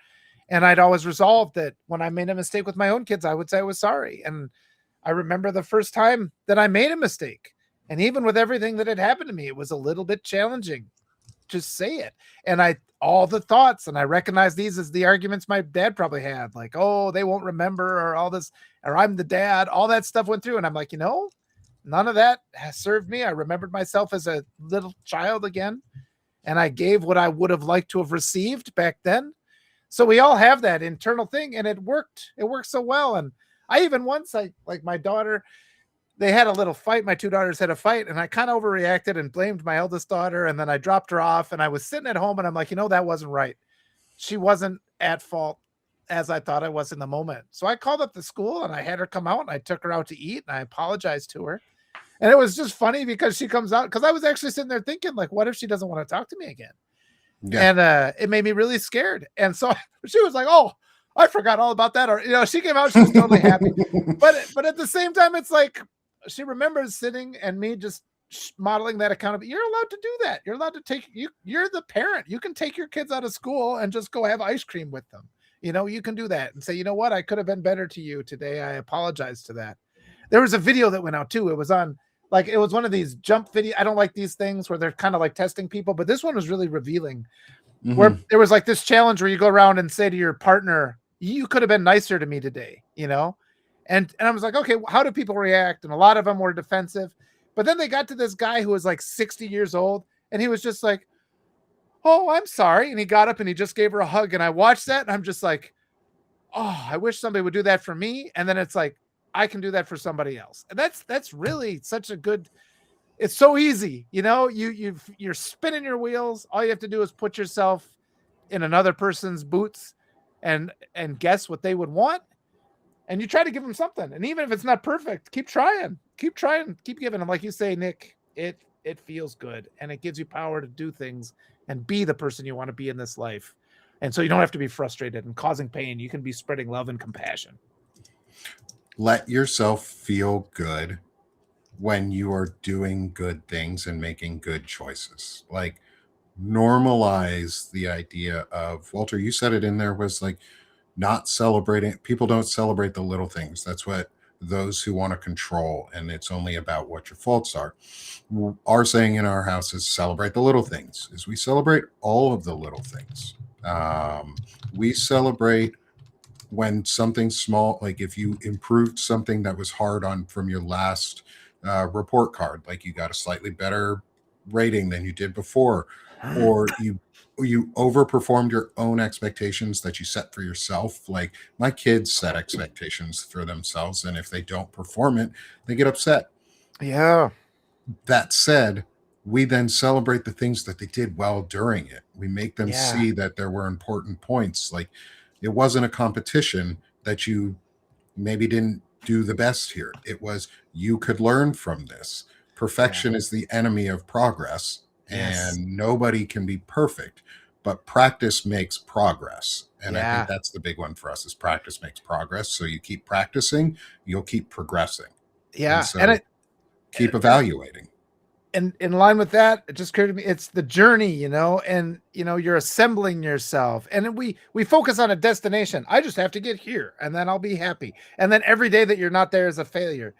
And I'd always resolved that when I made a mistake with my own kids, I would say I was sorry. And I remember the first time that I made a mistake. And even with everything that had happened to me, it was a little bit challenging. Just say it. And all the thoughts, and I recognize these as the arguments my dad probably had, like, oh, they won't remember, or all this, or I'm the dad, all that stuff went through. And I'm like, none of that has served me. I remembered myself as a little child again, and I gave what I would have liked to have received back then. So we all have that internal thing, and it worked. It worked so well. And I even once, like my daughter, they had a little fight. My two daughters had a fight, and I kind of overreacted and blamed my eldest daughter. And then I dropped her off, and I was sitting at home, and I'm like, that wasn't right. She wasn't at fault as I thought I was in the moment. So I called up the school, and I had her come out, and I took her out to eat, and I apologized to her. And it was just funny, because she comes out, because I was actually sitting there thinking, like, what if she doesn't want to talk to me again? Yeah. And it made me really scared. And so she was like, oh, I forgot all about that. Or, she came out, she was totally happy. But at the same time, it's like, she remembers sitting and me just modeling that accountability. You're allowed to do that. You're allowed to you're the parent. You can take your kids out of school and just go have ice cream with them. You can do that and say, you know what? I could have been better to you today. I apologize to that. There was a video that went out too. It was on, like, it was one of these jump video. I don't like these things where they're kind of like testing people, but this one was really revealing. Mm-hmm. Where there was like this challenge where you go around and say to your partner, you could have been nicer to me today, And I was like, okay, how do people react? And a lot of them were defensive. But then they got to this guy who was like 60 years old, and he was just like, oh, I'm sorry. And he got up and he just gave her a hug. And I watched that, and I'm just like, oh, I wish somebody would do that for me. And then it's like, I can do that for somebody else. And that's really such a good, it's so easy. You're spinning your wheels. All you have to do is put yourself in another person's boots and guess what they would want. And you try to give them something. And even if it's not perfect, keep trying, keep giving them. Like you say, Nick, it feels good, and it gives you power to do things and be the person you want to be in this life. And so you don't have to be frustrated and causing pain. You can be spreading love and compassion. Let yourself feel good when you are doing good things and making good choices. Like, normalize the idea of, Walter, you said it in there, was like, not celebrating. People don't celebrate the little things. That's what those who want to control, and it's only about what your faults are. Our saying in our house is celebrate the little things. Is we celebrate all of the little things. We celebrate when something small, like if you improved something that was hard on from your last report card, like you got a slightly better rating than you did before, or you overperformed your own expectations that you set for yourself. Like, my kids set expectations for themselves, and if they don't perform it, they get upset. Yeah. That said, we then celebrate the things that they did well during it. We make them see that there were important points. Like, it wasn't a competition that you maybe didn't do the best here. It was, you could learn from this. Perfection is the enemy of progress. And nobody can be perfect, but practice makes progress. And I think Yeah. that's the big one for us is practice makes progress. So you keep practicing, you'll keep progressing. And Yeah. And so it, keep evaluating. and in line with that, it just occurred to me it's the journey, and you're assembling yourself, and we focus on a destination. I just have to get here and then I'll be happy, and then every day that you're not there is a failure.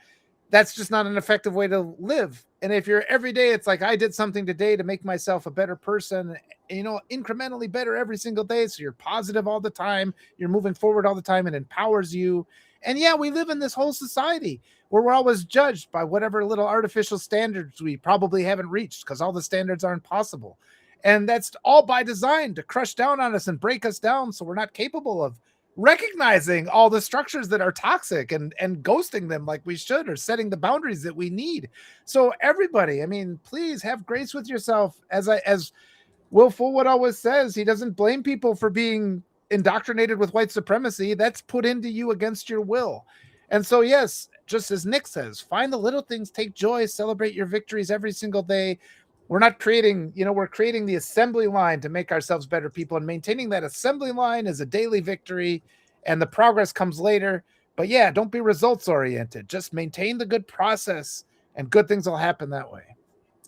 That's just not an effective way to live. And if you're every day, it's like I did something today to make myself a better person, incrementally better every single day. So you're positive all the time, you're moving forward all the time, and empowers you. And yeah, we live in this whole society where we're always judged by whatever little artificial standards we probably haven't reached because all the standards aren't possible. And that's all by design to crush down on us and break us down so we're not capable of recognizing all the structures that are toxic and ghosting them like we should, or setting the boundaries that we need. So everybody, I mean, please have grace with yourself. As Will Fullwood always says, he doesn't blame people for being indoctrinated with white supremacy. That's put into you against your will. And so, yes, just as Nick says, find the little things, take joy, celebrate your victories every single day. We're not creating, we're creating the assembly line to make ourselves better people, and maintaining that assembly line is a daily victory, and the progress comes later. But yeah, don't be results oriented. Just maintain the good process, and good things will happen that way.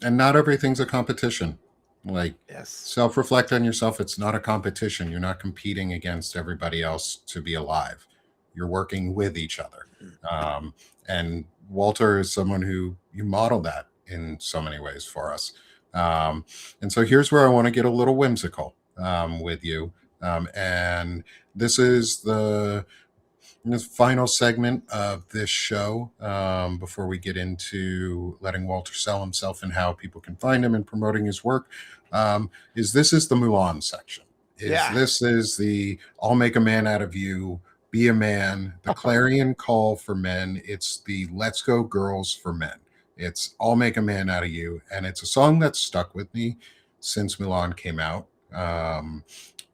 And not everything's a competition. Like, Yes. self reflect on yourself. It's not a competition. You're not competing against everybody else to be alive. You're working with each other. Um, and Walter is someone who you model that in so many ways for us. Um, and so here's where I want to get a little whimsical with you. And this is the final segment of this show before we get into letting Walter sell himself and how people can find him and promoting his work. Is this is the Mulan section? Is Yeah. this is the I'll make a man out of you, be a man, the clarion call for men. It's the Let's Go Girls for men. It's I'll make a man out of you, and it's a song that's stuck with me since Mulan came out.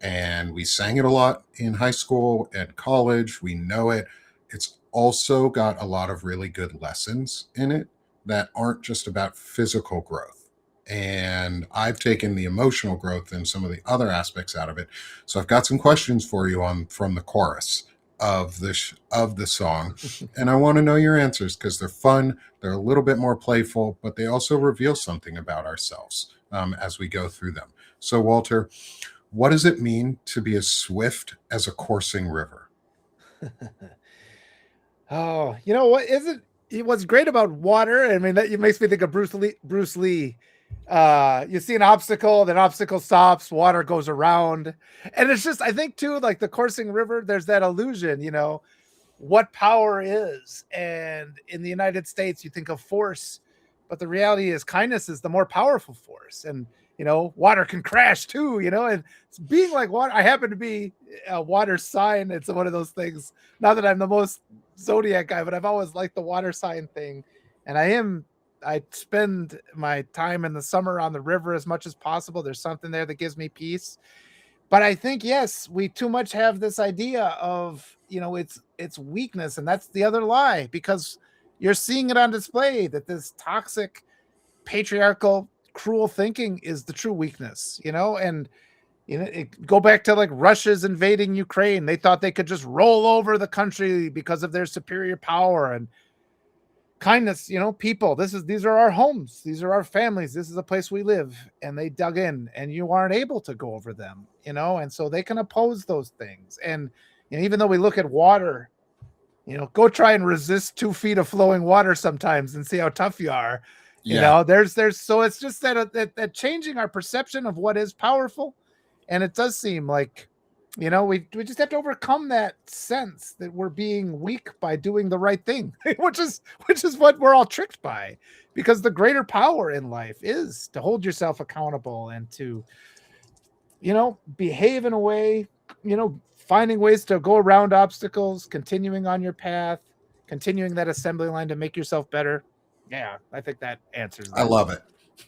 And we sang it a lot in high school and college. We know it. It's also got a lot of really good lessons in it that aren't just about physical growth. And I've taken the emotional growth and some of the other aspects out of it. So I've got some questions for you on from the chorus of the song, and I want to know your answers because they're fun. They're a little bit more playful, but they also reveal something about ourselves as we go through them. So, Walter, what does it mean to be as swift as a coursing river? Oh, you know what isn't what's great about water? I mean, that it makes me think of Bruce Lee. Bruce Lee. You see an obstacle, then obstacle stops, water goes around, and it's just I think too like the coursing river. There's that illusion, what power is, and in the United States, you think of force, but the reality is kindness is the more powerful force, and water can crash too, and it's being like water. I happen to be a water sign. It's one of those things. Not that I'm the most zodiac guy, but I've always liked the water sign thing. And I spend my time in the summer on the river as much as possible. There's something there that gives me peace. But I think yes, we too much have this idea of, it's weakness, and that's the other lie, because you're seeing it on display that this toxic patriarchal cruel thinking is the true weakness, and go back to like Russia's invading Ukraine. They thought they could just roll over the country because of their superior power and kindness. People, these are our homes, these are our families, this is a place we live, and they dug in, and you aren't able to go over them, and so they can oppose those things. And even though we look at water, go try and resist 2 feet of flowing water sometimes and see how tough you are. Yeah. There's so it's just that changing our perception of what is powerful. And it does seem like, we just have to overcome that sense that we're being weak by doing the right thing, which is what we're all tricked by, because the greater power in life is to hold yourself accountable and to, behave in a way, finding ways to go around obstacles, continuing on your path, continuing that assembly line to make yourself better. Yeah, I think that answers I that. love it.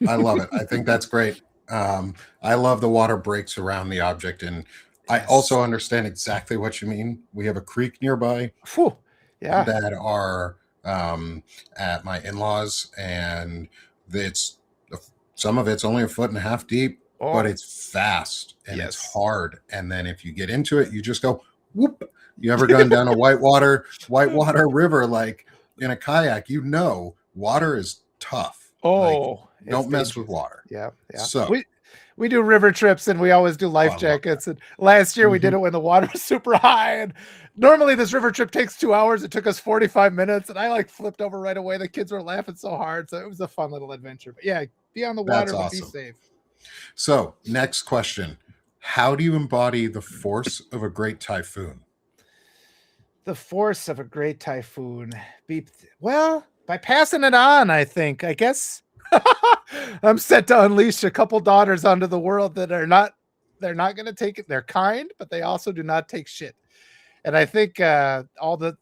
I love it. I think that's great. I love the water breaks around the object, and I Yes. also understand exactly what you mean. We have a creek nearby Whew. Yeah. that are at my in-laws, and it's some of it's only a foot and a half deep, but Oh, it's fast and it's yes. hard. And then if you get into it, you just go whoop. You ever gone down a whitewater river like in a kayak? You know, water is tough. Like, Oh, it's don't mess with dangerous. water. Yeah, yeah. So, We do river trips and we always do oh, life I love jackets. And last year that. we did Mhm. it when the water was super high. And normally this river trip takes 2 hours. It took us 45 minutes. And I like flipped over right away. The kids were laughing so hard. So it was a fun little adventure. But yeah, be on the That's water, but be awesome. safe. So, next question. How do you embody the force of a great typhoon? The force of a great typhoon. Be well, by passing it on, I think. I guess I'm set to unleash a couple daughters onto the world that are not they're not going to take it. They're kind, but they also do not take shit. And I think all the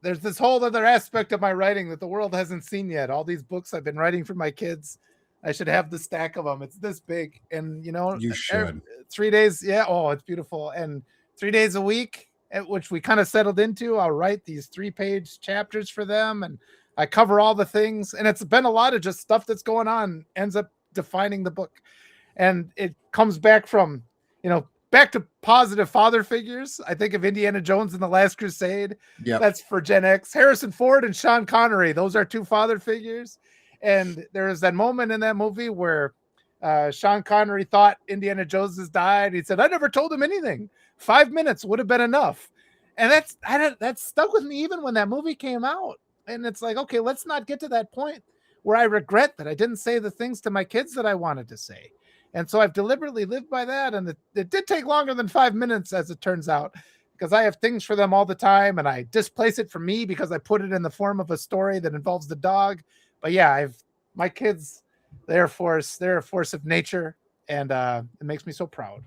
there's this whole other aspect of my writing that the world hasn't seen yet. All these books I've been writing for my kids, I should have the stack of them. It's this big, and You every, should. 3 days. Yeah, oh, it's beautiful. And 3 days a week, which we kind of settled into. I'll write these 3-page chapters for them, and I cover all the things. And it's been a lot of just stuff that's going on ends up defining the book, and it comes back from back to positive father figures. I think of Indiana Jones and the Last Crusade. Yep. That's for Gen X. Harrison Ford and Sean Connery. Those are two father figures. And there is that moment in that movie where Sean Connery thought Indiana Jones has died. He said, "I never told him anything. 5 minutes would have been enough." And that stuck with me even when that movie came out. And it's like, okay, let's not get to that point where I regret that I didn't say the things to my kids that I wanted to say. And so I've deliberately lived by that. And it did take longer than 5 minutes, as it turns out, because I have things for them all the time. And I displace it from me because I put it in the form of a story that involves the dog. But yeah, my kids, they're a force of nature. And it makes me so proud.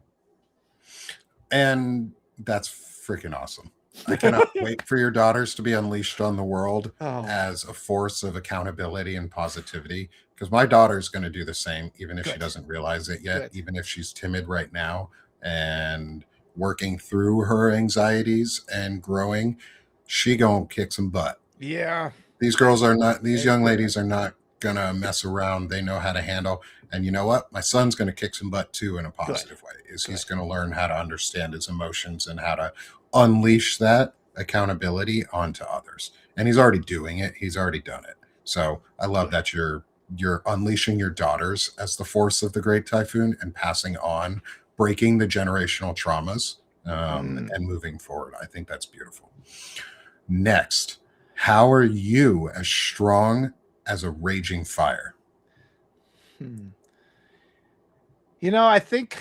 And that's freaking awesome. I cannot wait for your daughters to be unleashed on the world Oh, as a force of accountability and positivity. Because my daughter's going to do the same, even if she good, doesn't realize it yet, good. even if she's timid right now and working through her anxieties and growing. She gonna kick some butt. Yeah. These girls are not, these young Amen. ladies are not gonna mess around. They know how to handle. And you know what? My son's gonna kick some butt too in a Good, positive way. Is good. he's gonna learn how to understand his emotions and how to unleash that accountability onto others. And he's already doing it. He's already done it. So I love Good. that you're unleashing your daughters as the force of the great typhoon and passing on, breaking the generational traumas, Mm. and moving forward. I think that's beautiful. Next, how are you as strong as a raging fire? Hmm. I think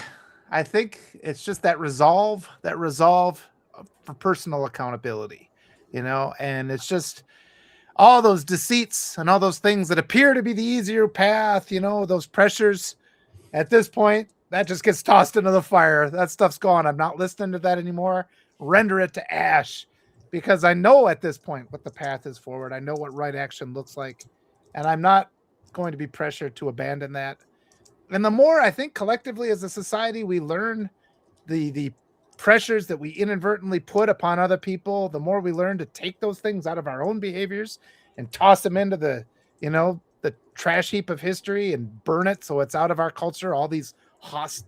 it's just that resolve for personal accountability, and it's just all those deceits and all those things that appear to be the easier path, those pressures. At this point, that just gets tossed into the fire. That stuff's gone. I'm not listening to that anymore. Render it to ash, because I know at this point what the path is forward. I know what right action looks like, and I'm not going to be pressured to abandon that. And the more I think collectively as a society we learn the pressures that we inadvertently put upon other people, the more we learn to take those things out of our own behaviors and toss them into the trash heap of history and burn it so it's out of our culture. All these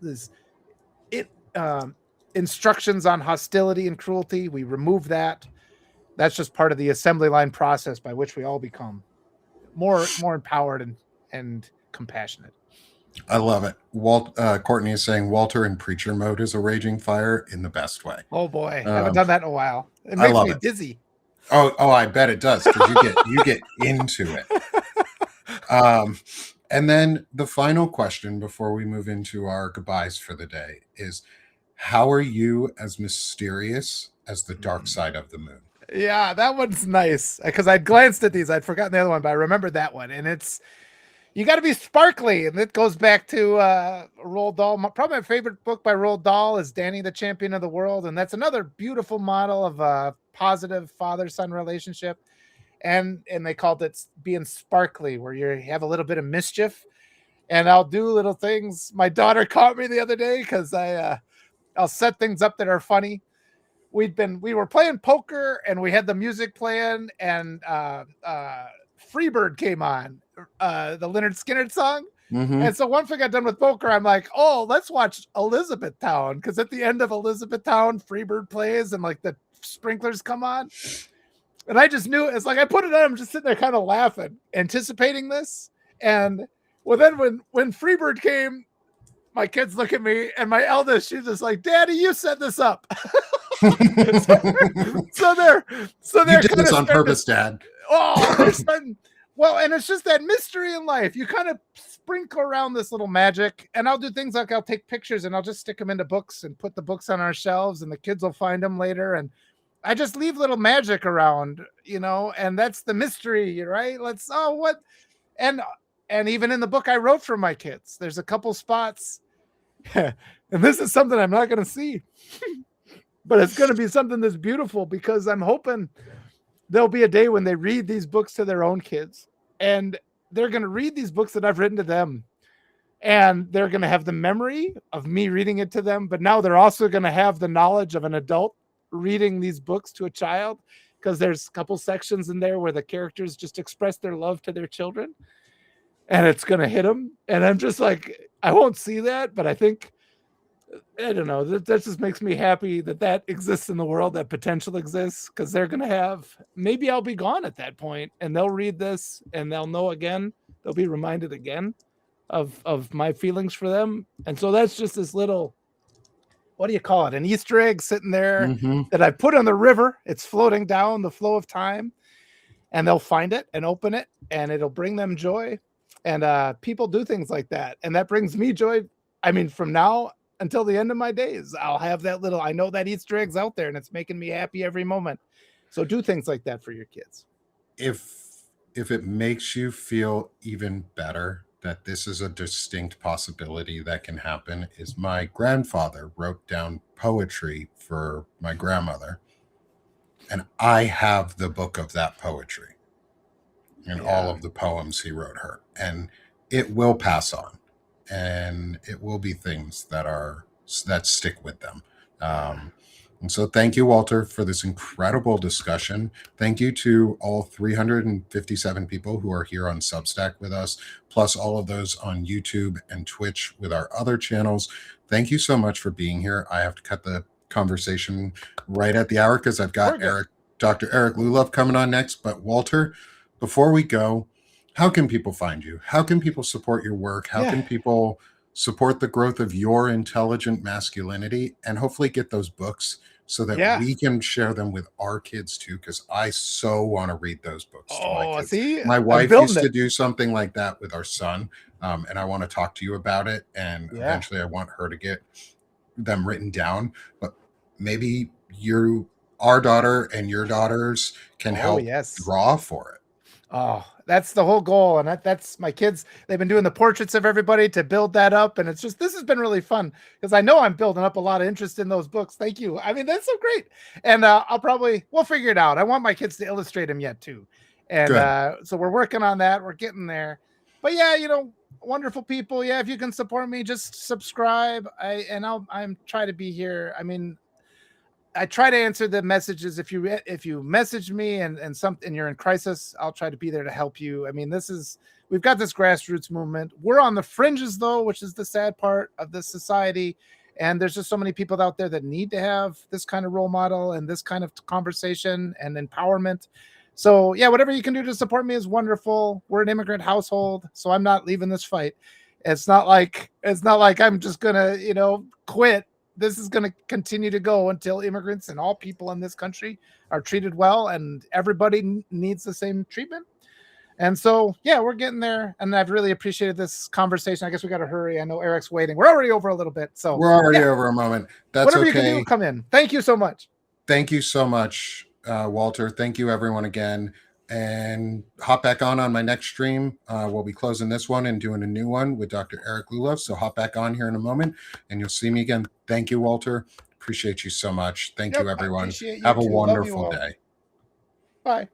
this it instructions on hostility and cruelty, we remove that. That's just part of the assembly line process by which we all become more empowered and compassionate. I love it. Courtney is saying Walter in preacher mode is a raging fire in the best way. Oh boy, haven't Um, done that in a while. It I makes love me it. dizzy. Oh, I bet it does because you get into it. Um, and then the final question before we move into our goodbyes for the day is, how are you as mysterious as the dark side of the moon? Yeah, that one's nice because I'd glanced at these. I'd forgotten the other one, but I remembered that one. And it's you got to be sparkly, and it goes back to Roald Dahl. Probably my favorite book by Roald Dahl is Danny the Champion of the World, and that's another beautiful model of a positive father-son relationship. And they called it being sparkly, where you have a little bit of mischief, and I'll do little things. My daughter caught me the other day because I'll set things up that are funny. We were playing poker and we had the music playing, and Freebird came on, the Leonard Skinner song. Mm-hmm. And so once we got done with poker, I'm like, oh, let's watch Elizabethtown. Because at the end of Elizabethtown, Freebird plays and like the sprinklers come on. And I just knew it's like I put it on, I'm just sitting there kind of laughing, anticipating this. And well, then when Freebird came, my kids look at me and my eldest, she's just like, Daddy, you set this up. so they're You did kind this of on purpose, Dad. they're starting. Well, and it's just that mystery in life. You kind of sprinkle around this little magic, and I'll do things like I'll take pictures and I'll just stick them into books and put the books on our shelves, and the kids will find them later. And I just leave little magic around, and that's the mystery, right? And even in the book I wrote for my kids, there's a couple spots, and this is something I'm not going to see, but it's going to be something that's beautiful because I'm hoping there'll be a day when they read these books to their own kids, and they're going to read these books that I've written to them, and they're going to have the memory of me reading it to them. But now they're also going to have the knowledge of an adult reading these books to a child, because there's a couple sections in there where the characters just express their love to their children, and it's going to hit them. And I'm just like, I won't see that, but I think, I don't know, that just makes me happy that exists in the world, that potential exists, because they're going to have, maybe I'll be gone at that point, and they'll read this and they'll know again, they'll be reminded again of my feelings for them. And so that's just this little, what do you call it? An Easter egg sitting there that I put on the river. It's floating down the flow of time, and they'll find it and open it, and it'll bring them joy. And people do things like that, and that brings me joy. I mean, from now until the end of my days, I'll have that little, I know that Easter egg's out there, and it's making me happy every moment. So do things like that for your kids. If it makes you feel even better that this is a distinct possibility that can happen, is my grandfather wrote down poetry for my grandmother, and I have the book of that poetry and all of the poems he wrote her, and it will pass on, and it will be things that stick with them. And so thank you, Walter, for this incredible discussion. Thank you to all 357 people who are here on Substack with us, plus all of those on YouTube and Twitch with our other channels. Thank you so much for being here. I have to cut the conversation right at the hour because I've got Dr. Eric Lulov coming on next. But Walter, before we go, how can people find you? How can people support your work? How can people support the growth of your intelligent masculinity, and hopefully get those books so that we can share them with our kids too? Because I so want to read those books to my kids. See, my wife used to do something like that with our son, and I want to talk to you about it. And eventually I want her to get them written down. But maybe our daughter and your daughters can help draw for it. Oh, that's the whole goal. And that's my kids. They've been doing the portraits of everybody to build that up. And it's just, this has been really fun because I know I'm building up a lot of interest in those books. Thank you. I mean, that's so great. And we'll figure it out. I want my kids to illustrate them yet too. And so we're working on that. We're getting there. But yeah, wonderful people. Yeah, if you can support me, just subscribe. I'm trying to be here. I mean, I try to answer the messages. If you message me and you're in crisis, I'll try to be there to help you. I mean, we've got this grassroots movement. We're on the fringes though, which is the sad part of this society. And there's just so many people out there that need to have this kind of role model and this kind of conversation and empowerment. So yeah, whatever you can do to support me is wonderful. We're an immigrant household, so I'm not leaving this fight. It's not like I'm just gonna, quit. This is going to continue to go until immigrants and all people in this country are treated well, and everybody needs the same treatment. And so, yeah, we're getting there. And I've really appreciated this conversation. I guess we got to hurry. I know Eric's waiting. We're already over a little bit. So we're already over a moment. That's whatever okay. You can do, come in. Thank you so much. Thank you so much, Walter. Thank you, everyone, again. And hop back on my next stream. We'll be closing this one and doing a new one with Dr. Eric Lulov. So hop back on here in a moment and you'll see me again. Thank you, Walter. Appreciate you so much. Thank you, everyone. Have a wonderful day. Bye.